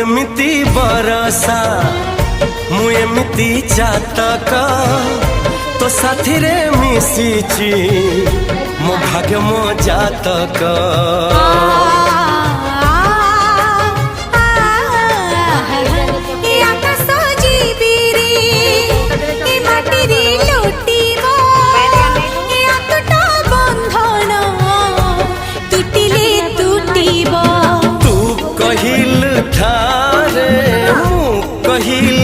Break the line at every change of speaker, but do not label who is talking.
एमिति बरसा मु एमिति चातक तो साथी रे मिशिची मो भाग्य मो जातक। तू कहिल ठारे मु कहिल